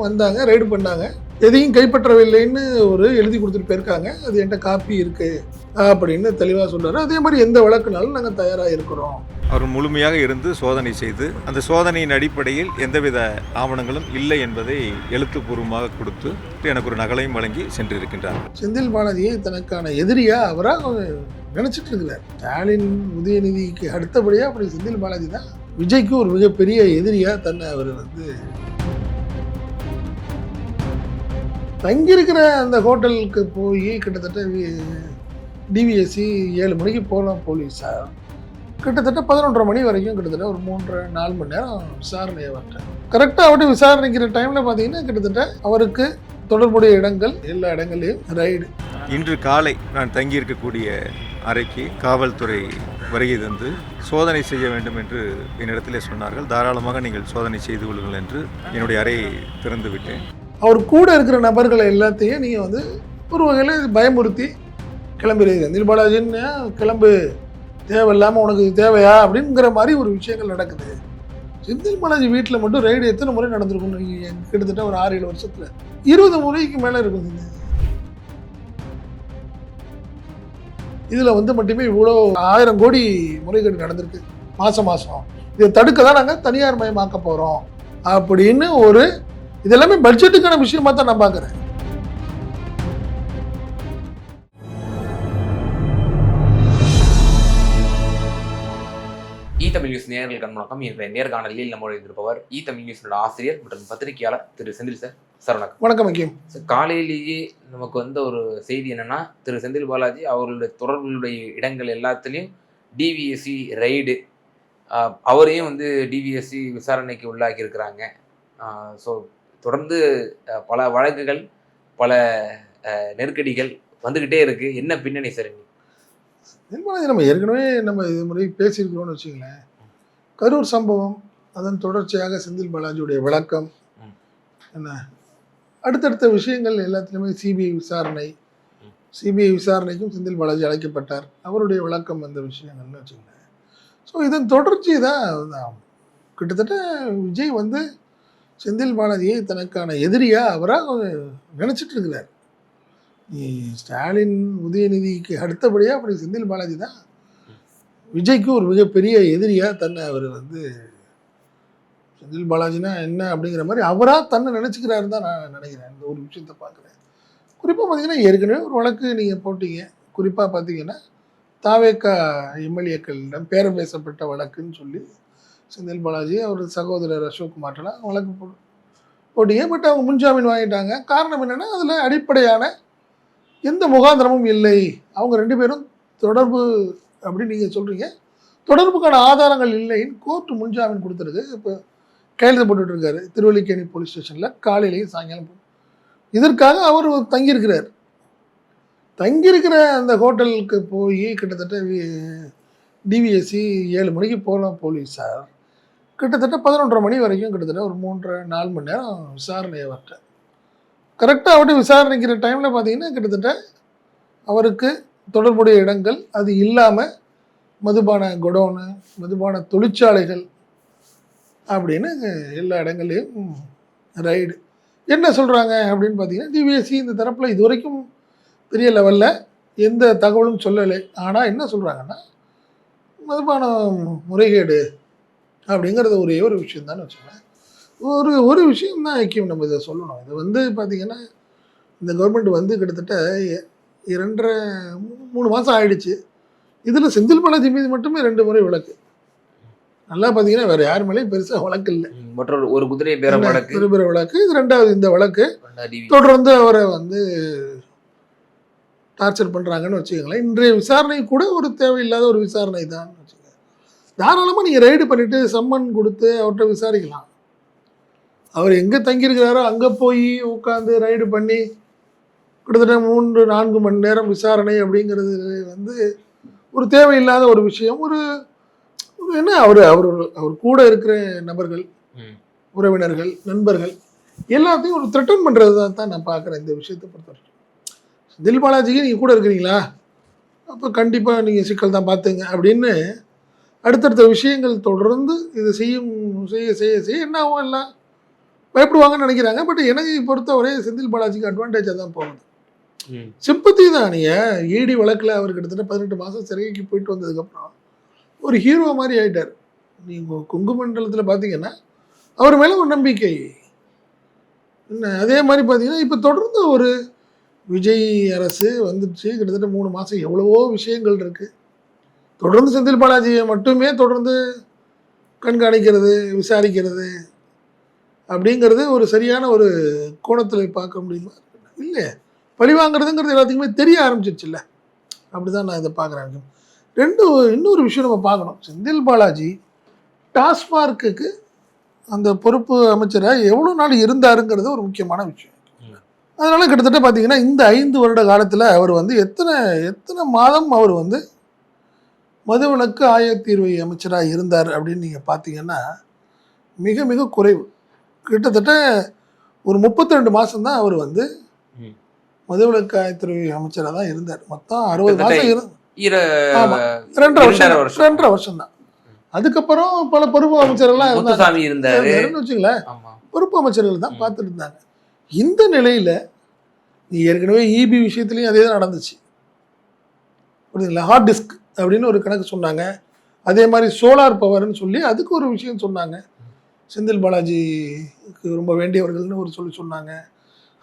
வந்தாங்க, ரைடு பண்ணாங்க. எதையும் கைப்பற்றவில்லைன்னு ஒரு எழுதி கொடுத்துட்டு போயிருக்காங்க. அது என்கிட்ட காப்பி இருக்கு அப்படின்னு தெளிவாக சொல்றாரு. அதே மாதிரி எந்த வழக்குனாலும் நாங்கள் தயாராக இருக்கிறோம். அவர் முழுமையாக இருந்து சோதனை செய்து அந்த சோதனையின் அடிப்படையில் எந்தவித ஆவணங்களும் இல்லை என்பதை எழுத்துப்பூர்வமாக கொடுத்து எனக்கு ஒரு நகலையும் வழங்கி சென்றிருக்கின்றார். செந்தில் பாலாஜியை தனக்கான எதிரியா அவராக நினைச்சிட்டு இருக்கிறார். ஸ்டாலின், உதயநிதிக்கு அடுத்தபடியாக அப்படி செந்தில் பாலாஜி தான் விஜய்க்கு ஒரு மிகப்பெரிய எதிரியா தன்னை அவர் தங்கியிருக்கிற அந்த ஹோட்டலுக்கு போய் கிட்டத்தட்ட டிவிஎஸ்சி 7 மணிக்கு போகலாம் போலீஸார். கிட்டத்தட்ட 11:30 மணி வரைக்கும் கிட்டத்தட்ட ஒரு 3-4 மணி நேரம் விசாரணையை வரட்டேன். கரெக்டாக அவர்கிட்ட விசாரணைக்கிற டைமில் பார்த்தீங்கன்னா கிட்டத்தட்ட அவருக்கு தொடர்புடைய இடங்கள் எல்லா இடங்களையும் ரைடு. இன்று காலை நான் தங்கியிருக்கக்கூடிய அறைக்கு காவல்துறை வருகை தந்து சோதனை செய்ய வேண்டும் என்று என்னிடத்திலே சொன்னார்கள். தாராளமாக நீங்கள் சோதனை செய்து கொள்ளுங்கள் என்று என்னுடைய அறையை திறந்து விட்டேன். அவர் கூட இருக்கிற நபர்களை எல்லாத்தையும் நீங்கள் ஒரு வகையில் பயமுறுத்தி கிளம்புறீங்க. செந்தில் பாலாஜின்னு கிளம்பு, தேவையில்லாமல் உனக்கு தேவையா அப்படிங்கிற மாதிரி ஒரு விஷயங்கள் நடக்குது. செந்தில் பாலாஜி வீட்டில் மட்டும் ரைடு எத்தனை முறை நடந்திருக்கும்? கிட்டத்தட்ட ஒரு 6-7 வருஷத்தில் 20 முறைக்கு மேலே இருக்கும். இதில் மட்டுமே இவ்வளோ 1000 கோடி முறைகேடு நடந்திருக்கு மாதம். இதை தடுக்க தான் நாங்கள் தனியார் மயமாக்க போகிறோம் அப்படின்னு இதெல்லாமே பட்ஜெட்டுக்கான விஷயமா தான் நான் பார்க்குறேன். தமிழ் நியூஸ் நேயர்களுக்கு வணக்கம். இன்றைய நேர்காணலில் நம்மோடு இருப்பவர் தமிழ் நியூஸோட ஆசிரியர் மற்றும் பத்திரிகையாளர் திரு செந்தில் சார். வணக்கம். வணக்கம். முக்கியம் காலையிலேயே நமக்கு ஒரு செய்தி என்னன்னா, திரு செந்தில் பாலாஜி அவர்களுடைய தொடர்புடைய இடங்கள் எல்லாத்துலேயும் டிவிஎஸ்சி ரைடு, அவரையும் டிவிஎஸ்சி விசாரணைக்கு உள்ளாக்கி இருக்கிறாங்க. ஸோ தொடர்ந்து பல வழக்குகள், பல நெருக்கடிகள் வந்துக்கிட்டே இருக்கு. என்ன பின்னணி சார்? நம்ம ஏற்கனவே இது முறை பேசியிருக்கிறோம்னு வச்சுங்களேன். கரூர் சம்பவம், அதன் தொடர்ச்சியாக செந்தில் பாலாஜியுடைய விளக்கம் என்ன, அடுத்தடுத்த விஷயங்கள் எல்லாத்துலேயுமே சிபிஐ விசாரணைக்கும் செந்தில் பாலாஜி அழைக்கப்பட்டார். அவருடைய விளக்கம் அந்த விஷயங்கள்னு வச்சுங்களேன். ஸோ இதன் தொடர்ச்சி தான் கிட்டத்தட்ட விஜய் செந்தில் பாலாஜியை தனக்கான எதிரியாக அவராக நினச்சிட்டு இருக்கிறார். ஸ்டாலின், உதயநிதிக்கு அடுத்தபடியாக அப்படி செந்தில் பாலாஜி தான் விஜய்க்கு ஒரு மிகப்பெரிய எதிரியாக தன்னை அவர் செந்தில் பாலாஜினா என்ன அப்படிங்கிற மாதிரி அவராக தன்னை நினச்சிக்கிறாரு தான் நான் நினைக்கிறேன். இந்த ஒரு விஷயத்தை பார்க்குறேன். குறிப்பாக பார்த்தீங்கன்னா, ஏற்கனவே ஒரு வழக்கு நீங்கள் போட்டீங்க. குறிப்பாக பார்த்தீங்கன்னா, தாவேக்கா எம்எல்ஏக்களிடம் பேரம் பேசப்பட்ட வழக்குன்னு சொல்லி செந்தில் பாலாஜி அவர் சகோதரர் அசோக்குமார்ட்டெல்லாம் வழக்கு போட்டீங்க. பட் அவங்க முன்ஜாமீன் வாங்கிட்டாங்க. காரணம் என்னென்னா, அதில் அடிப்படையான எந்த முகாந்திரமும் இல்லை. அவங்க 2 பேரும் தொடர்பு அப்படின்னு நீங்கள் சொல்கிறீங்க. தொடர்புக்கான ஆதாரங்கள் இல்லைன்னு கோர்ட்டு முன்ஜாமீன் கொடுத்துருக்கு. இப்போ கையெழுத்து போட்டுட்ருக்காரு திருவல்லிக்கேணி போலீஸ் ஸ்டேஷனில். காலையிலையும் சாயங்காலம் இதற்காக அவர் தங்கியிருக்கிற அந்த ஹோட்டலுக்கு போய் கிட்டத்தட்ட டிவிஎஸ்சி 7 மணிக்கு போகலாம் போலீஸார். கிட்டத்தட்ட 11:30 மணி வரைக்கும் கிட்டத்தட்ட ஒரு 3-4 மணி நேரம் விசாரணையை வரட்டேன். கரெக்டாக அவர்கிட்ட விசாரணைக்கிற டைமில் பார்த்தீங்கன்னா கிட்டத்தட்ட அவருக்கு தொடர்புடைய இடங்கள் அது இல்லாமல் மதுபான குடோனு, மதுபான தொழிற்சாலைகள் அப்படின்னு எல்லா இடங்கள்லையும் ரைடு. என்ன சொல்கிறாங்க அப்படின்னு பார்த்தீங்கன்னா, டிவிஎஸ்சி இந்த தரப்பில் இது வரைக்கும் பெரிய லெவலில் எந்த தகவலும் சொல்லலை. ஆனால் என்ன சொல்கிறாங்கன்னா, மதுபான முறைகேடு அப்படிங்கிறது ஒரே ஒரு விஷயம் தான் வச்சுக்கோங்க. ஒரு விஷயம் தான் ஐக்கியம் நம்ம இதை சொல்லணும். இது பார்த்திங்கன்னா, இந்த கவர்மெண்ட் கிட்டத்தட்ட 2.5-3 மாதம் ஆயிடுச்சு. இதில் செந்தில் பாலாஜி மீது மட்டுமே 2 முறை வழக்கு. நல்லா பார்த்தீங்கன்னா வேறு யார் மேலேயும் பெருசாக வழக்கு இல்லை. மற்றொரு ஒரு குதிரை பேர வழக்கு, இது 2வது இந்த வழக்கு. தொடர்ந்து அவரை டார்ச்சர் பண்ணுறாங்கன்னு வச்சுக்கோங்களேன். இன்றைய விசாரணை கூட ஒரு தேவையில்லாத ஒரு விசாரணை தான் வச்சுக்கோங்க. தாராளமாக நீங்கள் ரைடு பண்ணிவிட்டு சம்மன் கொடுத்து அவர்கிட்ட விசாரிக்கலாம். அவர் எங்கே தங்கியிருக்கிறாரோ அங்கே போய் உட்காந்து ரைடு பண்ணி கிட்டத்தட்ட 3-4 மணி நேரம் விசாரணை அப்படிங்கிறது ஒரு தேவையில்லாத ஒரு விஷயம். என்ன அவர் கூட இருக்கிற நபர்கள், உறவினர்கள், நண்பர்கள் எல்லாத்தையும் ஒரு த்ரெட்டன் பண்ணுறது தான் நான் பார்க்குறேன் இந்த விஷயத்தை பொறுத்தவரைக்கும். செந்தில் பாலாஜிக்கு நீங்கள் கூட இருக்கிறீங்களா, அப்போ கண்டிப்பாக நீங்கள் சிக்கல் தான் பார்த்துங்க அப்படின்னு அடுத்தடுத்த விஷயங்கள் தொடர்ந்து இது செய்ய என்ன ஆகும், எல்லாம் பயப்படுவாங்கன்னு நினைக்கிறாங்க. பட் எனக்கு பொறுத்தவரை செந்தில் பாலாஜிக்கு அட்வான்டேஜாக தான் போகுது. சிம்பத்தி தான். நீங்கள் ஈடி வழக்கில் அவர் கிட்டத்தட்ட 18 மாதம் சிறைக்கு போயிட்டு வந்ததுக்கப்புறம் ஒரு ஹீரோ மாதிரி ஆகிட்டார். நீங்கள் கொங்கு மண்டலத்தில் பார்த்தீங்கன்னா அவர் மேலே ஒரு நம்பிக்கை என்ன. அதே மாதிரி பார்த்தீங்கன்னா இப்போ தொடர்ந்து ஒரு விஜய் அரசு வந்துடுச்சு, கிட்டத்தட்ட 3 மாதம் எவ்வளவோ விஷயங்கள் இருக்குது. தொடர்ந்து செந்தில் பாலாஜியை மட்டுமே தொடர்ந்து கண்காணிக்கிறது, விசாரிக்கிறது அப்படிங்கிறது ஒரு சரியான ஒரு கோணத்தில் பார்க்க முடியுமா? இல்லை, பழி வாங்குறதுங்கிறது எல்லாத்துக்குமே தெரிய ஆரம்பிச்சிருச்சுல்ல. அப்படி தான் நான் இதை பார்க்குறேன். இன்னொரு விஷயம் நம்ம பார்க்கணும். செந்தில் பாலாஜி டாஸ்மார்க்குக்கு அந்த பொறுப்பு அமைச்சராக எவ்வளோ நாள் இருந்தாருங்கிறது ஒரு முக்கியமான விஷயம். அதனால் கிட்டத்தட்ட பார்த்தீங்கன்னா இந்த 5 வருட காலத்தில் அவர் வந்து எத்தனை மாதம் அவர் வந்து மதுவிலக்கு ஆயத்தீர்வை அமைச்சராக இருந்தார் அப்படின்னு நீங்கள் பார்த்தீங்கன்னா மிக மிக குறைவு. கிட்டத்தட்ட ஒரு 32 மாதம் தான் அவர் வந்து மதுவிலக்கு ஆயத்தீர்வை அமைச்சராக தான் இருந்தார். மொத்தம் 60 மாதம் 2.5 வருஷம் தான். அதுக்கப்புறம் பல பொறுப்பு அமைச்சர்கள்லாம் இருந்தாருன்னு வச்சுங்களேன். பொறுப்பு அமைச்சர்கள் தான் பார்த்துட்டு இருந்தாங்க. இந்த நிலையில் ஏற்கனவே இபி விஷயத்துலையும் அதே தான் நடந்துச்சு, புரியுதுங்களா? ஹார்ட் டிஸ்க் அப்படின்னு ஒரு கணக்கு சொன்னாங்க. அதே மாதிரி சோலார் பவர்னு சொல்லி அதுக்கு ஒரு விஷயம் சொன்னாங்க. செந்தில் பாலாஜிக்கு ரொம்ப வேண்டியவர்கள்னு ஒரு சொன்னாங்க.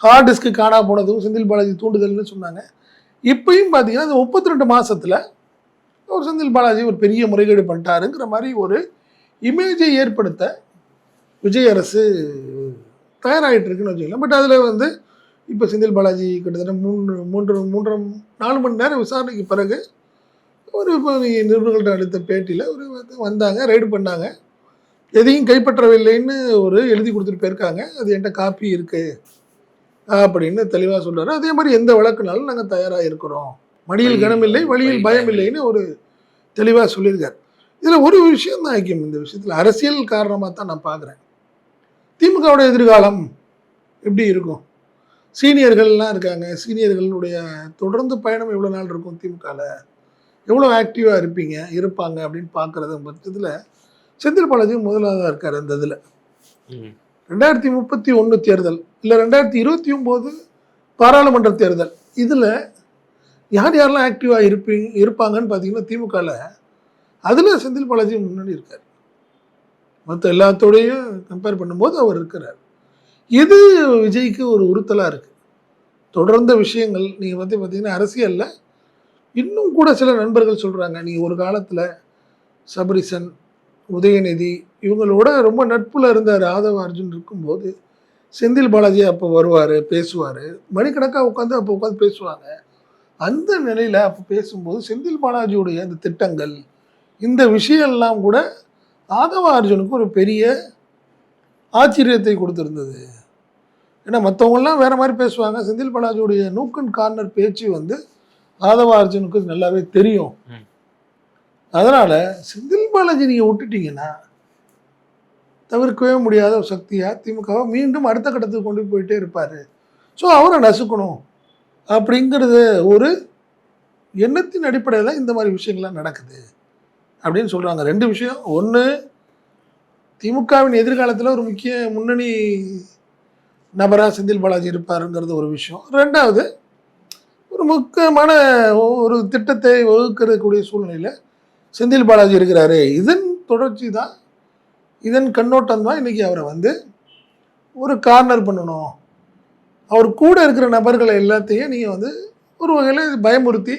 ஹார்ட் டிஸ்க்கு காணா போனதும் செந்தில் பாலாஜி தூண்டுதல்னு சொன்னாங்க. இப்பயும் பார்த்தீங்கன்னா இந்த 32 மாதத்தில் ஒரு செந்தில் பாலாஜி ஒரு பெரிய முறைகேடு பண்ணிட்டாருங்கிற மாதிரி ஒரு இமேஜை ஏற்படுத்த விஜய் அரசு தயாராகிட்டு இருக்குன்னு வச்சுக்கலாம். பட் அதில் வந்து இப்போ செந்தில் பாலாஜி கிட்டத்தட்ட 4 மணி நேரம் விசாரணைக்கு பிறகு ஒரு நிருபர்கள்ட்ட அளித்த பேட்டியில் ஒரு வந்தாங்க, ரைடு பண்ணாங்க, எதையும் கைப்பற்றவில்லைன்னு ஒரு எழுதி கொடுத்துட்டு போயிருக்காங்க. அது என்கிட்ட காப்பி இருக்குது அப்படின்னு தெளிவாக சொல்கிறாரு. அதே மாதிரி எந்த வழக்குனாலும் நாங்கள் தயாராக இருக்கிறோம், மடியில் கனமில்லை வழியில் பயம் இல்லைன்னு ஒரு தெளிவாக சொல்லியிருக்கார். இதில் ஒரு விஷயம் தான் ஐக்கியம், இந்த விஷயத்தில் அரசியல் காரணமாக தான் நான் பார்க்குறேன். திமுகவோட எதிர்காலம் எப்படி இருக்கும்? சீனியர்கள்லாம் இருக்காங்க, சீனியர்களுடைய தொடர்ந்து பயணம் எவ்வளோ நாள் இருக்கும், திமுகவில் எவ்வளோ ஆக்டிவாக இருப்பாங்க அப்படின்னு பார்க்குறது பட்சத்தில் செந்தில் பாலாஜி முதலாவதாக இருக்கார். அந்த இதில் 2031 தேர்தல் இல்லை 2029 பாராளுமன்ற தேர்தல், இதில் யாரெல்லாம் ஆக்டிவாக இருப்பாங்கன்னு பார்த்தீங்கன்னா திமுகவில் அதில் செந்தில் பாலாஜி முன்னாடி இருக்கார். மற்ற எல்லாத்தோடையும் கம்பேர் பண்ணும்போது அவர் இருக்கிறார். இது விஜய்க்கு ஒரு உறுத்தலாக இருக்குது. தொடர்ந்த விஷயங்கள் நீங்கள் பார்த்தீங்கன்னா அரசியலில் இன்னும் கூட சில நண்பர்கள் சொல்கிறாங்க, நீங்கள் ஒரு காலத்தில் சபரிசன், உதயநிதி இவங்களோட ரொம்ப நட்பில் இருந்தார் ஆதவ அர்ஜுன் இருக்கும்போது செந்தில் பாலாஜி அப்போ வருவார், பேசுவார், மணிக்கணக்காக உட்காந்து பேசுவாங்க. அந்த நிலையில் அப்போ பேசும்போது செந்தில் பாலாஜியுடைய அந்த திட்டங்கள் இந்த விஷயம்லாம் கூட ஆதவ அர்ஜுனுக்கு ஒரு பெரிய ஆச்சரியத்தை கொடுத்துருந்தது. ஏன்னா மற்றவங்கெல்லாம் வேறு மாதிரி பேசுவாங்க, செந்தில் பாலாஜியுடைய நூக்கன் கார்னர் பேச்சு வந்து ஆதவ அர்ஜுனுக்கு நல்லாவே தெரியும். அதனால் செந்தில் பாலாஜி நீங்கள் விட்டுட்டீங்கன்னா தவிர்க்கவே முடியாத ஒரு சக்தியாக திமுகவை மீண்டும் அடுத்த கட்டத்துக்கு கொண்டு போயிட்டே இருப்பார். ஸோ அவரை நசுக்கணும் அப்படிங்கிறது ஒரு எண்ணத்தின் அடிப்படையில் இந்த மாதிரி விஷயங்கள்லாம் நடக்குது அப்படின்னு சொல்கிறாங்க. 2 விஷயம். ஒன்று, திமுகவின் எதிர்காலத்தில் ஒரு முக்கிய முன்னணி நபராக செந்தில் பாலாஜி இருப்பாருங்கிறது ஒரு விஷயம். 2வது, ஒரு முக்கியமான ஒரு திட்டத்தை வகுக்கக்கூடிய சூழ்நிலையில் செந்தில் பாலாஜி இருக்கிறாரு. இதன் தொடர்ச்சி தான், இதன் கண்ணோட்டம் தான் இன்றைக்கி அவரை வந்து ஒரு கார்னர் பண்ணணும். அவர் கூட இருக்கிற நபர்களை எல்லாத்தையும் நீங்கள் வந்து ஒரு வகையில் பயமுறுத்தி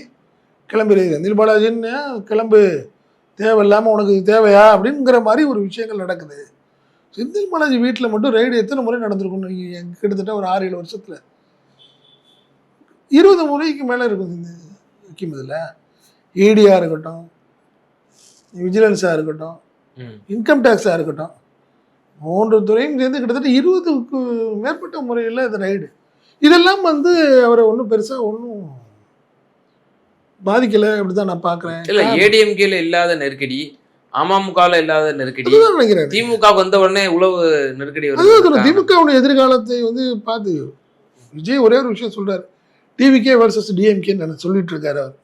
கிளம்புறீங்க. செந்தில் பாலாஜின்னு கிளம்பு, தேவையில்லாமல் உனக்கு தேவையா அப்படிங்கிற மாதிரி ஒரு விஷயங்கள் நடக்குது. செந்தில் பாலாஜி வீட்டில் மட்டும் ரைடு எத்தனை முறை நடந்திருக்குன்னு கிட்டத்தட்ட ஒரு 6-7 வருஷத்தில் 20 முறைக்கு மேலே இருக்கும். இதில் இடியாக இருக்கட்டும், விஜிலன்ஸாக இருக்கட்டும், இன்கம் டேக்ஸாக இருக்கட்டும், 3 துறையும் சேர்ந்து கிட்டத்தட்ட 20க்கு மேற்பட்ட முறையில் இந்த ரைடு. இதெல்லாம் வந்து அவரை ஒன்றும் பெருசாக ஒன்றும் பாதிக்கலை அப்படி தான் நான் பார்க்குறேன். இல்லை, ஏடிஎம்கேல இல்லாத நெருக்கடி, அமமுகவில் இல்லாத நெருக்கடி, நினைக்கிறேன் திமுக வந்த உடனே உளவு நெருக்கடி. திமுகவுடைய எதிர்காலத்தை வந்து பார்த்து விஜய் ஒரே ஒரு விஷயம் சொல்கிறார், டிவிகே வர்சஸ் டிஎம்கேன்னு சொல்லிட்டு இருக்காரு அவர்.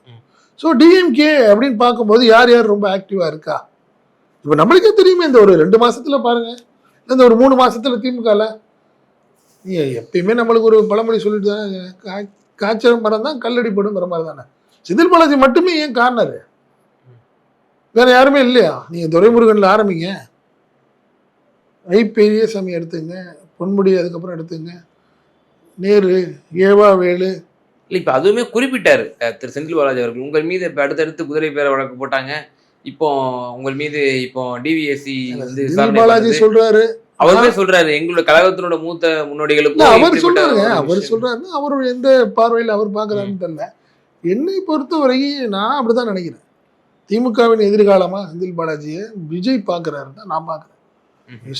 ஸோ டிஎம்கே அப்படின்னு பார்க்கும்போது யார் யார் ரொம்ப ஆக்டிவாக இருக்கா இப்போ நம்மளுக்கே தெரியுமே. இந்த ஒரு 2 மாதத்தில் பாருங்கள், இந்த ஒரு 3 மாதத்தில் திமுகவில் எப்பயுமே நம்மளுக்கு ஒரு பழமொழி சொல்லிட்டு தான், காய்ச்சல் மரம் தான் கல்லடிப்படுங்கிற மாதிரி தானே. செந்தில் பாலாஜி மட்டுமே ஏன் கார்னர்? வேற யாருமே இல்லையா? நீங்க துரைமுருகன்ல ஆரம்பிங்க, பெரியசாமி எடுத்துங்க, பொன்முடி அதுக்கப்புறம் எடுத்துங்க, நேரு, ஏவா வேலு. இல்லை இப்போ அதுவுமே குறிப்பிட்டாரு திரு செந்தில் பாலாஜி அவர்கள், உங்கள் மீது இப்போ அடுத்தடுத்து குதிரை பேர வழக்கு போட்டாங்க, இப்போ உங்கள் மீது இப்போ டிவிஎஸ்சி வந்து செந்தில் விசாரணை பாலாஜி பண்ணுது. சொல்றாரு, அவருமே சொல்றாரு எங்களோட கழகத்தினோட மூத்த இல்ல முன்னோடிகளுக்கும் அவர் இப்படிப்பட்ட சொல்றாருங்க, ஒரு அவர் விஷயம். சொல்றாருன்னா அவருடைய எந்த பார்வையில் அவர் பார்க்கறாருன்னு தெரியல. என்னை பொறுத்தவரைக்கும் நான் அப்படிதான் நினைக்கிறேன். திமுகவின் எதிர்காலமா செந்தில் பாலாஜியை விஜய் பார்க்கறாருன்னு தான் நான் பார்க்குறேன்.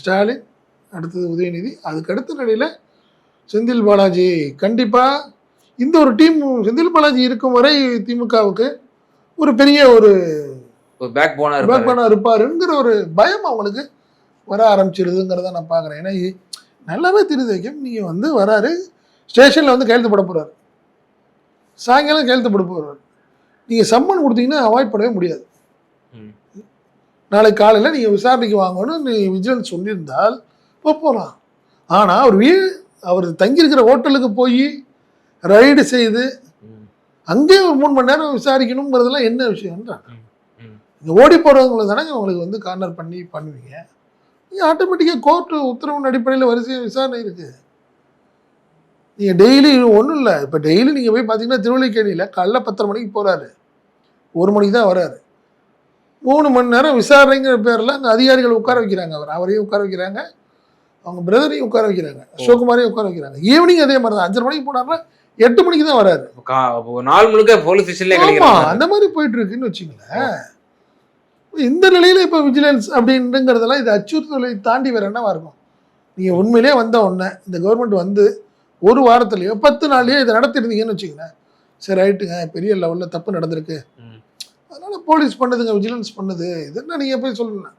ஸ்டாலின், அடுத்தது உதயநிதி, அதுக்கு அடுத்த நிலையில் செந்தில் பாலாஜி. கண்டிப்பாக இந்த ஒரு டீம் செந்தில் பாலாஜி இருக்கும் வரை திமுகவுக்கு ஒரு பெரிய ஒரு பேக் போனா பேக்போனாக இருப்பாருங்கிற ஒரு பயம் அவங்களுக்கு வர ஆரம்பிச்சிருதுங்கிறத நான் பார்க்குறேன். ஏன்னா நல்லாவே தெரியுது, நீங்கள் வந்து வராரு, ஸ்டேஷனில் வந்து கையெழுத்து போட போகிறாரு, சாயங்காலம் கையெழுத்து போட போகிறாரு. நீங்கள் சம்மன் கொடுத்தீங்கன்னா அவாய்ட் பண்ணவே முடியாது. நாளைக்கு காலையில் நீங்கள் விசாரணைக்கு வாங்கணும்னு விஜிலன்ஸ் சொல்லியிருந்தால் போகலாம். ஆனால் அவர் தங்கியிருக்கிற ஹோட்டலுக்கு போய் ரைடு செய்து அங்கேயே ஒரு 3 மணி நேரம் விசாரிக்கணுங்கிறதுலாம் என்ன விஷயம்ன்றாங்க. நீங்கள் ஓடி போகிறவங்களை தானே உங்களுக்கு வந்து கார்னர் பண்ணுவீங்க. நீங்கள் ஆட்டோமேட்டிக்காக கோர்ட்டு உத்தரவின் அடிப்படையில் வரிசையாக விசாரணை இருக்குது. நீங்கள் டெய்லி ஒன்றும் இல்லை, இப்போ டெய்லி நீங்கள் போய் பார்த்தீங்கன்னா திருவல்லிக்கேணியில் காலைல 10:30 மணிக்கு போகிறாரு, 1 மணிக்கு தான் வராரு. 3 மணி நேரம் விசாரணைங்கிற பேரில் அந்த அதிகாரிகள் உட்கார வைக்கிறாங்க, அவரையும் உட்கார வைக்கிறாங்க, அவங்க பிரதரையும் உட்கார வைக்கிறாங்க, அசோக்குமாரையும் உட்கார வைக்கிறாங்க. ஈவினிங் அதே மாதிரி தான், 5:30 மணிக்கு போனாருன்னா 8 மணிக்கு தான் வராரு. நாள் முழுக்க போலீஸ் ஸ்டேஷன்ல அந்த மாதிரி போயிட்டு இருக்குன்னு வச்சுங்களேன். இந்த நிலையில இப்போ விஜிலன்ஸ் அப்படின்றதெல்லாம் இது அச்சுறுத்தலை தாண்டி வேற என்னவா இருக்கும்? நீங்கள் உண்மையிலே வந்த உடனே இந்த கவர்மெண்ட் வந்து 1 வாரத்துலையோ 10 நாள்லையோ இதை நடத்திருந்தீங்கன்னு வச்சுக்கங்களேன், சரி ரைட்டுங்க, பெரிய லெவலில் தப்பு நடந்திருக்கு, அதனால போலீஸ் பண்ணுதுங்க, விஜிலன்ஸ் பண்ணுது, இது என்ன நீங்கள் போய் சொல்லலாம்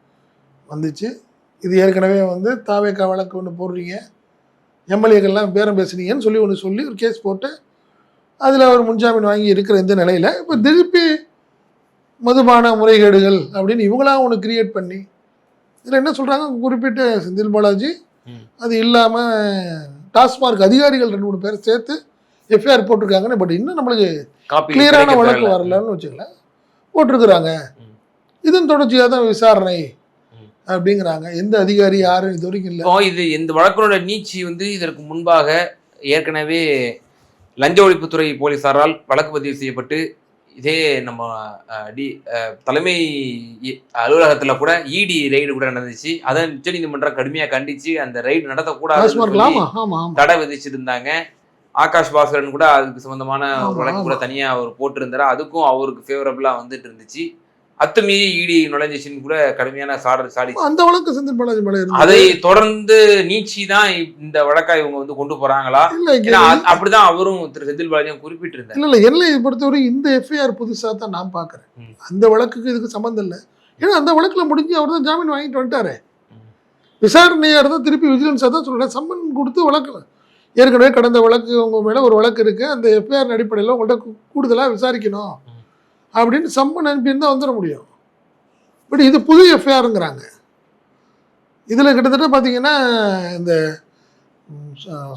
வந்துச்சு. இது ஏற்கனவே வந்து தாவேக்கா வழக்கு ஒன்று போடுறீங்க, எம்எல்ஏக்கள்லாம் பேரம் பேசுனீங்கன்னு சொல்லி ஒன்று சொல்லி ஒரு கேஸ் போட்டு அதில் அவர் முன்ஜாமீன் வாங்கி இருக்கிற இந்த நிலையில் இப்போ திருப்பி மதுபான முறைகேடுகள் அப்படின்னு இவங்களாம் ஒன்று கிரியேட் பண்ணி இதில் என்ன சொல்கிறாங்க, குறிப்பிட்ட செந்தில் பாலாஜி அது இல்லாமல் டாஸ்மார்க் அதிகாரிகள் 2-3 பேர் சேர்த்து எஃப்ஐஆர் போட்டிருக்காங்கன்னு. பட் இன்னும் நம்மளுக்கு கிளியரான வழக்கு வரலன்னு வச்சுக்கலாம், போட்டிருக்கிறாங்க. இதன் தொடர்ச்சியாக தான் விசாரணை அப்படிங்கிறாங்க. எந்த அதிகாரி யாரும் இது வரைக்கும் இல்லை. இது இந்த வழக்கோட நீட்சி வந்து இதற்கு முன்பாக ஏற்கனவே லஞ்ச ஒழிப்புத்துறை போலீசாரால் வழக்கு பதிவு செய்யப்பட்டு இதே நம்ம தலைமை அலுவலகத்துல கூட இடி ரைடு கூட நடந்துச்சு. அதை உச்சநீதிமன்றம் கடுமையா கண்டிச்சு அந்த ரைடு நடத்தக்கூடாது தடை விதிச்சிருந்தாங்க. ஆகாஷ் பாஸ்கரன் கூட அதுக்கு சம்பந்தமான ஒரு வழக்கு கூட தனியா அவர் போட்டிருந்தாரு, அதுக்கும் அவருக்கு ஃபேவரபிளா வந்துட்டு இருந்துச்சு. அத்துமீறி இடி நுழைஞ்சிச்சின்னு கூட கடுமையான சாடி அந்த வழக்கு செந்தில் பாலாஜி மேல இருந்தது. அதை தொடர்ந்து நீச்சி தான் இந்த வழக்கை இவங்க வந்து கொண்டு போறாங்களா? அப்படிதான் அவரும் திரு செந்தில் பாலாஜியும் குறிப்பிட்டிருந்தார். இல்ல என்னை பொறுத்தவரை இந்த எஃப்ஐஆர் புதுசா தான் நான் பாக்குறேன். அந்த வழக்குக்கு இதுக்கு சம்பந்தம் இல்லை. ஏன்னா அந்த வழக்குல முடிஞ்சு அவர் தான் ஜாமீன் வாங்கிட்டு வந்துட்டாரு. விசாரணையா இருந்தா திருப்பி விஜிலன்ஸா தான் சொல்றேன், சம்மன் கொடுத்து வழக்கு ஏற்கனவே கடந்த வழக்கு உங்க மேல ஒரு வழக்கு இருக்கு, அந்த எஃப்ஐஆர் அடிப்படையில் உங்கள்கிட்ட கூடுதலா விசாரிக்கணும் அப்படின்னு சம்மன் அனுப்பியிருந்தா வந்துட முடியும். பட் இது புது எஃப்ஐஆருங்கிறாங்க. இதில் கிட்டத்தட்ட பார்த்தீங்கன்னா இந்த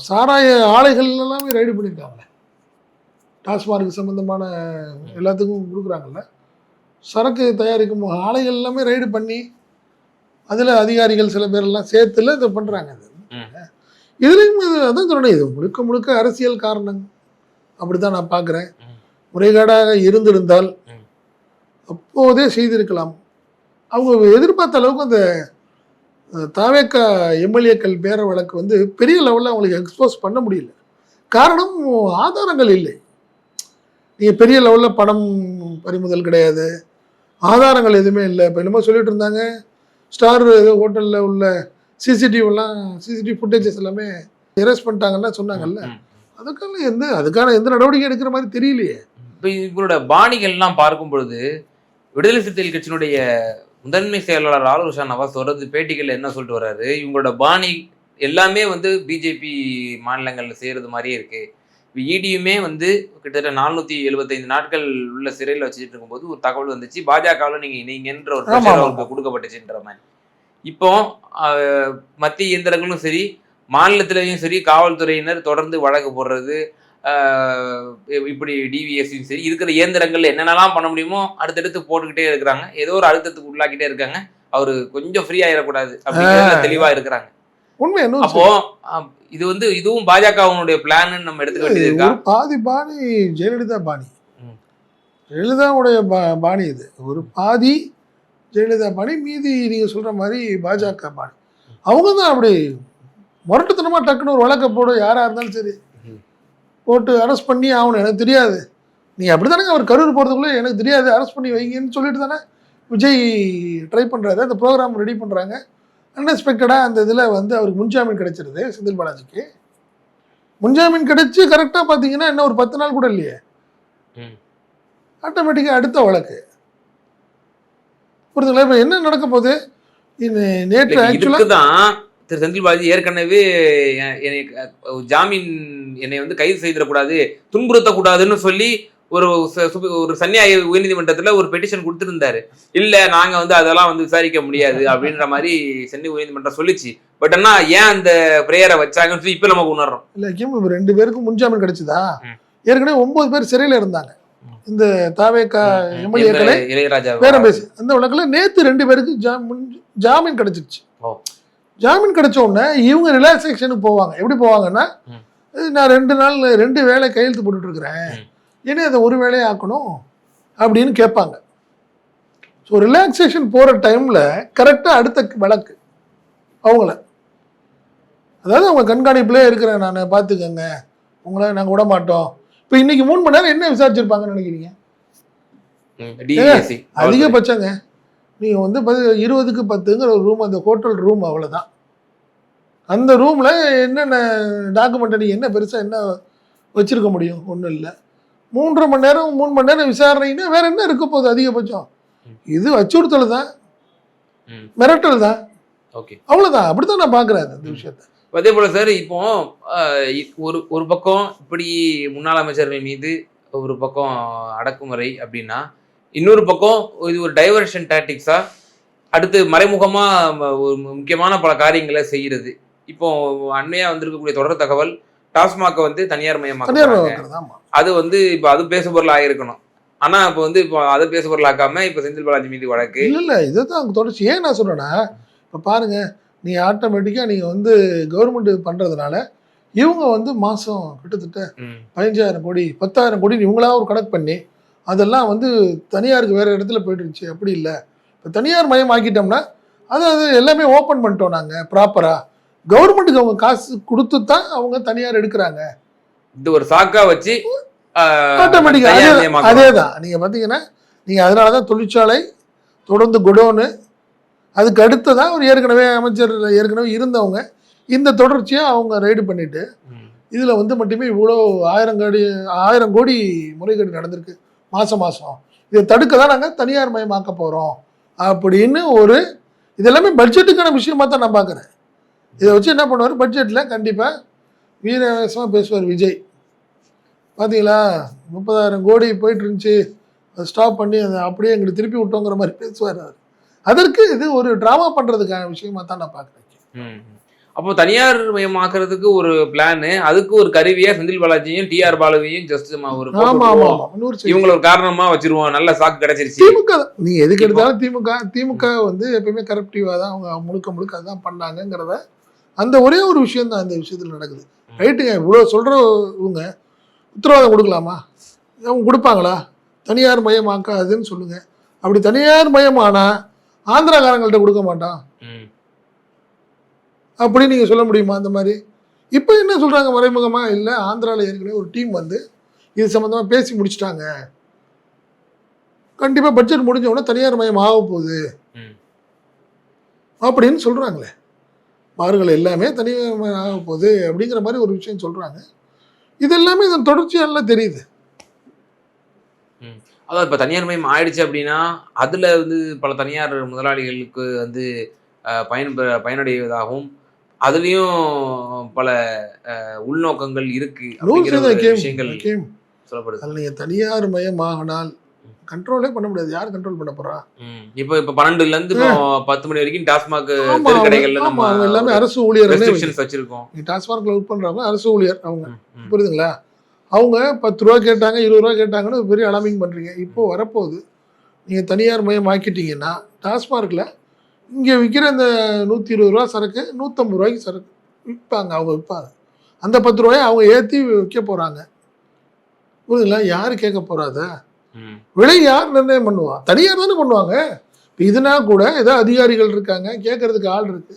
சாராய ஆலைகள் எல்லாமே ரைடு பண்ணியிருக்காங்களே, டாஸ்மார்க் சம்மந்தமான எல்லாத்துக்கும் கொடுக்குறாங்கல்ல, சரக்கு தயாரிக்கும் ஆலைகள் எல்லாமே ரைடு பண்ணி அதில் அதிகாரிகள் சில பேரெல்லாம் சேர்த்துல இதை பண்ணுறாங்க. இதுலேயும் அதான் சொல்லணும், இது முழுக்க முழுக்க அரசியல் காரணம் அப்படி தான் நான் பார்க்குறேன். முறைகேடாக இருந்திருந்தால் அப்போதே செய்திருக்கலாம். அவங்க எதிர்பார்த்த அளவுக்கு அந்த தாவேக்கா எம்எல்ஏக்கள் பேர வழக்கு வந்து பெரிய லெவலில் அவங்களுக்கு எக்ஸ்போஸ் பண்ண முடியல. காரணம் ஆதாரங்கள் இல்லை. நீங்கள் பெரிய லெவலில் பணம் பறிமுதல் கிடையாது, ஆதாரங்கள் எதுவுமே இல்லை. இப்போ என்னமோ சொல்லிட்டு இருந்தாங்க, ஸ்டார் ஏதோ ஹோட்டலில் உள்ள சிசிடிவி ஃபுட்டேஜஸ் எல்லாமே எரேஸ் பண்ணிட்டாங்கன்னு சொன்னாங்கல்ல. அதுக்கான எந்த நடவடிக்கை எடுக்கிற மாதிரி தெரியலையே. இப்போ இவங்களோட பாணிகள்லாம் பார்க்கும் பொழுது விடுதலை சிறுத்தைகள் கட்சியினுடைய முதன்மை செயலாளர் ஆலூர் ஷா நவாஸ் வர்றது பேட்டிகள் என்ன சொல்லிட்டு வர்றாரு, இவங்களோட பாணி எல்லாமே வந்து பிஜேபி மாநிலங்களில் செய்கிறது மாதிரியே இருக்குது. இப்போ இடியுமே வந்து கிட்டத்தட்ட 475 நாட்கள் உள்ள சிறையில் வச்சுட்டு இருக்கும்போது ஒரு தகவல் வந்துச்சு, பாஜகவில் நீங்கள் இணைங்கன்ற ஒரு பிரச்சனை அவருக்கு கொடுக்கப்பட்டுச்சுன்ற மாதிரி. இப்போ மத்திய இயந்திரங்களும் சரி மாநிலத்திலையும் சரி காவல்துறையினர் தொடர்ந்து வழக்கு போடுறது, இப்படி டிவிஎஸ்சியும் சரி இருக்கிற இயந்திரங்கள் என்னென்னலாம் பண்ண முடியுமோ அடுத்தடுத்து போட்டுக்கிட்டே இருக்கிறாங்க. ஏதோ ஒரு அழுத்தத்துக்கு உள்ளாக்கிட்டே இருக்காங்க. அவரு கொஞ்சம் ஃப்ரீ ஆயிடக்கூடாது அப்படிங்கிறதுல தெளிவா இருக்கிறாங்க. உண்மை என்ன அப்போ இது வந்து இதுவும் பாஜகவுடைய பிளான் நம்ம எடுத்துக்க வேண்டியது இருக்கா? ஒரு பாதி பாணி ஜெயலலிதா பாணி, ஜெயலலிதாவுடைய பாணி இது. ஒரு பாதி ஜெயலலிதா பாணி, மீதி நீங்க சொல்ற மாதிரி பாஜக பாணி. அவங்க தான் அப்படி முரட்டுத்தனமா டக்குன்னு ஒரு வழக்கை போட, யாரா இருந்தாலும் சரி போட்டு அரெஸ்ட் பண்ணி ஆகணும். எனக்கு தெரியாது, நீ அப்படித்தானே அவர் கரூர் போகிறதுக்குள்ளே எனக்கு தெரியாது அரெஸ்ட் பண்ணி வைங்கன்னு சொல்லிட்டு தானே விஜய் ட்ரை பண்ணுறாரு. அந்த ப்ரோக்ராம் ரெடி பண்ணுறாங்க. அன்எக்ஸ்பெக்டடாக அந்த இதில் வந்து அவருக்கு முன்ஜாமீன் கிடைச்சிருது. செந்தில் பாலாஜிக்கு முன்ஜாமீன் கிடைச்சி கரெக்டாக பார்த்தீங்கன்னா இன்னும் ஒரு 10 நாள் கூட இல்லையே, ஆட்டோமேட்டிக்காக அடுத்த வழக்கு. புரியுதுங்களா? இப்போ என்ன நடக்க போகுது? நேற்று ஆக்சுவலாக தான் திரு செந்தில் பாலாஜி ஏற்கனவே ஜாமீன் என்னை வந்து கைது செய்திடக்கூடாது, துன்புறுத்தக்கூடாதுன்னு சொல்லி ஒரு சன்னியாய உயர்நீதிமன்றத்தில் ஒரு பெட்டிஷன் கொடுத்துருந்தாரு. இல்லை நாங்கள் வந்து அதெல்லாம் வந்து விசாரிக்க முடியாது அப்படின்ற மாதிரி சென்னை உயர்நீதிமன்றம் சொல்லிச்சு. பட் ஆனால் ஏன் அந்த பிரேயரை வச்சாங்கன்னு சொல்லி இப்போ நமக்கு உணர்றோம். இல்லை இப்போ 2 பேருக்கும் முன்ஜாமீன் கிடைச்சதா? ஏற்கனவே 9 பேர் சிறையில் இருந்தாங்க. இந்த தாவேகா எம்எல்ஏக்களை இளையராஜா பேரம் பேசி அந்த வழக்கில் நேற்று 2 பேருக்கு ஜாமீன் கிடைச்சிருச்சு. ஜாமீன் கிடைச்ச உடனே இவங்க ரிலாக்ஸேஷனுக்கு போவாங்க. எப்படி போவாங்கன்னா, நான் 2 நாள் 2 வேளை கையெழுத்து போட்டுட்டு இருக்கிறேன், ஏன்னா அதை ஒரு வேலையை ஆக்கணும் அப்படின்னு கேட்பாங்க. ஸோ ரிலாக்ஸேஷன் போகிற டைமில் கரெக்டாக அடுத்த வழக்கு அவங்கள, அதாவது அவங்க கண்காணிப்புலேயே இருக்கிறேன் நான், பார்த்துக்கங்க, உங்களை நாங்கள் விட மாட்டோம். இப்போ இன்னைக்கு 3 மணி நேரம் என்ன விசாரிச்சிருப்பாங்கன்னு நினைக்கிறீங்க? அதிகபட்சங்க நீங்கள் வந்து 20க்கு 10ங்கிற ஒரு ரூம், அந்த ஹோட்டல் ரூம், அவ்வளோதான். அந்த ரூமில் என்னென்ன டாக்குமெண்ட்டை நீங்கள் என்ன பெருசாக என்ன வச்சுருக்க முடியும்? ஒன்றும் இல்லை. 3 மணி நேரம் 3 மணி நேரம் விசாரணைன்னா வேற என்ன இருக்க போகுது? அதிகபட்சம் இது அச்சுறுத்தல் தான், மிரட்டல் தான், அவ்வளோதான். அப்படித்தான் நான் பார்க்குறேன் அந்த விஷயத்த. அதே போல சார், இப்போ ஒரு பக்கம் இப்படி முன்னாள் அமைச்சர்கள் மீது ஒரு பக்கம் அடக்குமுறை அப்படின்னா, இன்னொரு பக்கம் இது ஒரு டைவர்ஷன் டாக்டிக்ஸா அடுத்து மறைமுகமா ஒரு முக்கியமான பல காரியங்களை செய்யறது. இப்போ அண்மையா வந்திருக்கக்கூடிய தொடர் தகவல், டாஸ்மாக வந்து தனியார் மயமாக்குறாங்க. அது வந்து இப்போ அது பேசுபொருள் ஆகிருக்கணும். ஆனா இப்போ வந்து இப்போ அதை பேசுபொருள் ஆக்காம இப்போ செந்தில் பாலாஜி மீது வழக்கு. இல்லை இதுதான் தொடர்ச்சி. ஏன் நான் சொல்றேன்னா, இப்போ பாருங்க, நீ ஆட்டோமேட்டிக்காக நீங்கள் வந்து கவர்மெண்ட் பண்ணுறதுனால இவங்க வந்து மாதம் கிட்டத்தட்ட 15,000 கோடி 10,000 கோடி இவங்களா ஒரு கணக்கு பண்ணி அதெல்லாம் வந்து தனியாருக்கு வேறு இடத்துல போயிட்டு இருந்துச்சு. அப்படி இல்லை, இப்போ தனியார் மயம் ஆக்கிட்டோம்னா அது எல்லாமே ஓப்பன் பண்ணிட்டோம் நாங்கள் ப்ராப்பராக. கவர்மெண்ட்டுக்கு அவங்க காசு கொடுத்து தான் அவங்க தனியார் எடுக்கிறாங்க. இது ஒரு சாக்கா வச்சு ஆட்டோமேட்டிக்காக அதே தான். நீங்கள் பார்த்தீங்கன்னா நீங்கள் அதனால தான் தொழிற்சாலை தொடர்ந்து குடோனு, அதுக்கு அடுத்ததான் ஒரு ஏற்கனவே அமைச்சர் ஏற்கனவே இருந்தவங்க இந்த தொடர்ச்சியாக அவங்க ரைடு பண்ணிட்டு இதில் வந்து மட்டுமே இவ்வளோ 1000 கோடி முறைகேடு நடந்திருக்கு மாதம். இதை தடுக்க தான் நாங்கள் தனியார் மயமாக்க போகிறோம் அப்படின்னு ஒரு இதெல்லாமே பட்ஜெட்டுக்கான விஷயமா தான் நான் பார்க்குறேன். இதை வச்சு என்ன பண்ணுவார், பட்ஜெட்டில் கண்டிப்பாக வீரவேசமாக பேசுவார் விஜய். பார்த்தீங்களா 30,000 கோடி போயிட்டு இருந்துச்சு, அதை ஸ்டாப் பண்ணி அதை அப்படியே எங்களுக்கு திருப்பி விட்டோங்கிற மாதிரி பேசுவார் அவர். அதற்கு இது ஒரு ட்ராமா பண்ணுறதுக்கான விஷயமா தான் நான் பார்க்குறேன். அப்போ தனியார் மயமாக்குறதுக்கு ஒரு பிளானு, அதுக்கு ஒரு கருவியா செந்தில் பாலாஜியும் டிஆர் பாலுவையும் ஜஸ்ட் ஒரு இவங்களை ஒரு காரணமா வச்சிருவோம், நல்ல சாக்கு கிடைச்சிருச்சு. திமுக நீ எதுக்கு எடுத்தாலும் திமுக வந்து எப்பயுமே கரப்டிவா தான் அவங்க முழுக்க அதான் பண்ணாங்கிறத அந்த ஒரே ஒரு விஷயம் தான் அந்த விஷயத்தில் நடக்குது. ரைட்டுங்க, இவ்வளோ சொல்ற இவங்க உத்தரவாதம் கொடுக்கலாமா? அவங்க கொடுப்பாங்களா? தனியார் மயமாக்காதுன்னு சொல்லுங்க. அப்படி தனியார் மயமானா ஆந்திராக்காரங்கள்ட்ட கொடுக்க மாட்டான் அப்படி நீங்கள் சொல்ல முடியுமா? அந்த மாதிரி இப்போ என்ன சொல்கிறாங்க மறைமுகமாக, இல்லை ஆந்திராவில் ஏற்கனவே ஒரு டீம் வந்து இது சம்மந்தமாக பேசி முடிச்சுட்டாங்க, கண்டிப்பாக பட்ஜெட் முடிஞ்ச உடனே தனியார் மயம் ஆக போகுது அப்படின்னு சொல்கிறாங்களே. பாருங்கள், எல்லாமே தனியார் மயம் ஆக போகுது அப்படிங்கிற மாதிரி ஒரு விஷயம் சொல்கிறாங்க. இது எல்லாமே இதன் தொடர்ச்சியால தெரியுது. அதான் இப்போ தனியார் மயம் ஆயிடுச்சு அப்படின்னா அதில் வந்து பல தனியார் முதலாளிகளுக்கு வந்து பயனடைவதாகவும் அதுலேயும் பல உள்நோக்கங்கள் இருக்கு அப்படிங்கிற விஷயங்கள் சொல்லப்படுது. அதில் நீங்கள் தனியார் மயமாகனால் கண்ட்ரோலே பண்ண முடியாது. யார் கண்ட்ரோல் பண்ண போறா? இப்போ 12ல இருந்து இப்போ 10 மணி வரைக்கும் டாஸ்மாக் ஆமா, தெருக்கடைகள்ல ஆமா, நம்ம அவங்க எல்லாமே அரசு ஊழியர். ரெஸ்ட்ரிக்ஷன்ஸ் வச்சிருக்கோம். நீ டாஸ்மார்க்ல ஒர்க் பண்றவங்க அரசு ஊழியர் அவங்க. ம். புரியுதுங்களா? அவங்க 10 ரூபா கேட்டாங்க, 20 ரூபா கேட்டாங்கன்னு பெரிய அலாமிங் பண்றீங்க. இப்போ வரப்போகுது. நீங்க தனியார் மயம் ஆக்கிட்டீங்கன்னா டாஸ்மார்க்ல இங்க விற்கிற இந்த 120 ரூபா சரக்கு 150 ரூபாய்க்கு சரக்கு விற்பாங்க. அவங்க விற்பாங்க. அந்த 10 ரூபாயை அவங்க ஏற்றி விற்க போறாங்க. புரியுதுங்களா? யாரு கேட்க போறாத? விலை யார் நிர்ணயம் பண்ணுவா? தனியார் தானே பண்ணுவாங்க. இப்போ இதுனா கூட ஏதோ அதிகாரிகள் இருக்காங்க, கேட்கறதுக்கு ஆள் இருக்கு.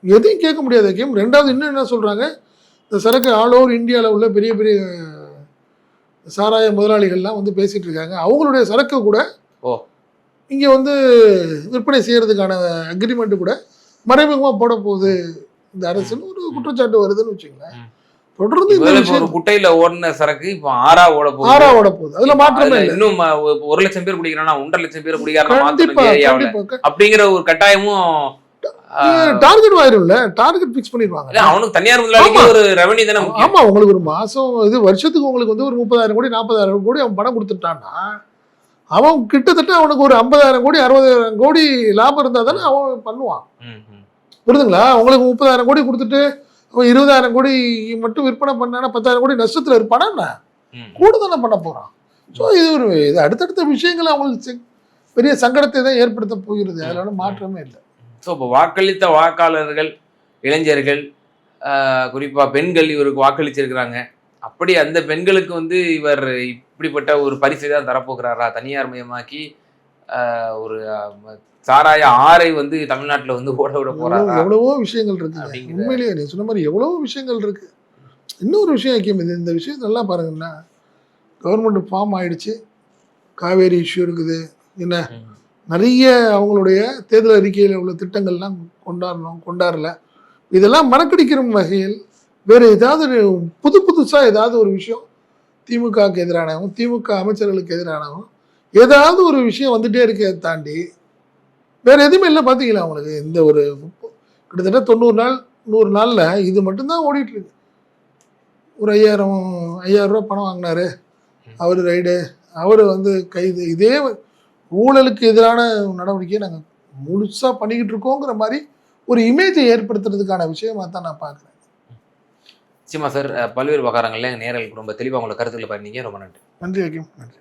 எதையும் கேட்க முடியாத கேம். ரெண்டாவது இன்னும் என்ன சொல்றாங்க, இந்த சரக்கு ஆல் ஓவர் இந்தியாவில் உள்ள பெரிய பெரிய சாராய முதலாளிகள்லாம் வந்து பேசிட்டு இருக்காங்க. அவங்களுடைய சரக்கு கூட இங்கே வந்து விற்பனை செய்யறதுக்கான அக்ரிமெண்ட் கூட மறைமுகமாக போட போகுது இந்த அரசுன்னு ஒரு குற்றச்சாட்டு வருதுன்னு வச்சுங்களேன். தொடர்ந்து ஒரு குட்டையில ஓடின சரக்கு இப்போ ஆறா ஓட போகுது. அதுல மாற்றமே இல்லை. இன்னும் 1 லட்சம் பேர் குடிக்கிறானா 1.5 லட்சம் பேர் குடிக்கிறாங்க அப்படிங்கிற ஒரு கட்டாயமும் டார்கெட் ஆயிரும்ல. டார்கெட் ஃபிக்ஸ் பண்ணிடுவாங்க. அவனுக்கு தனியார் முதலாளிக்கு ஒரு ரெவன்யூ தானே. ஆமா, உங்களுக்கு ஒரு மாசம் இது வருஷத்துக்கு உங்களுக்கு வந்து ஒரு 30,000 கோடி 40,000 கோடி அவன் பணம் கொடுத்துட்டான்னா அவன் கிட்டத்தட்ட அவனுக்கு ஒரு 50,000 கோடி 60,000 கோடி லாபம் இருந்தா தானே அவன் பண்ணுவான். புரியுதுங்களா? உங்களுக்கு 30,000 கோடி கொடுத்துட்டு அவன் 20,000 கோடி மட்டும் விற்பனை பண்ணானா 10,000 கோடி நஷ்டத்துல இருப்பானா? கூட தானே பண்ண போறான். ஸோ இது அடுத்தடுத்த விஷயங்கள் அவங்களுக்கு பெரிய சங்கடத்தை தான் ஏற்படுத்த போகிறது. அதனால மாற்றமே இல்லை. ஸோ இப்போ வாக்களித்த வாக்காளர்கள், இளைஞர்கள், குறிப்பாக பெண்கள் இவருக்கு வாக்களிச்சிருக்கிறாங்க. அப்படி அந்த பெண்களுக்கு வந்து இவர் இப்படிப்பட்ட ஒரு பரிசை தான் தரப்போகிறாரா? தனியார் மயமாக்கி ஒரு சாராய ஆறை வந்து தமிழ்நாட்டில் வந்து ஓட விட போறாரா? எவ்வளவோ விஷயங்கள் இருக்கு. உண்மையிலேயே நீ சொன்ன மாதிரி எவ்வளவோ விஷயங்கள் இருக்கு. இன்னொரு விஷயம் ஐக்கியம், இந்த விஷயம் நல்லா பாருங்கன்னா, கவர்மெண்ட் ஃபார்ம் ஆயிடுச்சு, காவேரி இஷ்யூ இருக்குது, என்ன நிறைய அவங்களுடைய தேர்தல் அறிக்கையில் உள்ள திட்டங்கள்லாம் கொண்டாடல. இதெல்லாம் மறக்கடிக்கிற வகையில் வேறு ஏதாவது புதுசாக ஏதாவது ஒரு விஷயம் திமுகவுக்கு எதிரானவும் திமுக அமைச்சர்களுக்கு எதிரானவும் ஏதாவது ஒரு விஷயம் வந்துட்டே இருக்க தாண்டி வேற எதுவுமே இல்லை. பார்த்தீங்களா அவங்களுக்கு இந்த ஒரு கிட்டத்தட்ட 90 நாள் 100 நாளில் இது மட்டும்தான் ஓடிட்டு இருக்கு. ஒரு 5,000 ரூபா பணம் வாங்கினாரு அவர் ரைடு, அவர் வந்து கைது. இதே ஊழலுக்கு எதிரான நடவடிக்கையை நாங்கள் முழுசாக பண்ணிக்கிட்டு இருக்கோங்கிற மாதிரி ஒரு இமேஜை ஏற்படுத்துறதுக்கான விஷயமா தான் நான் பார்க்குறேன். நிச்சயமா சார், பல்வேறு விவகாரங்கள்ல நேரலுக்கு ரொம்ப தெளிவாக உங்களை கருத்துக்களை பண்ணீங்க. ரொம்ப நன்றி. நன்றி.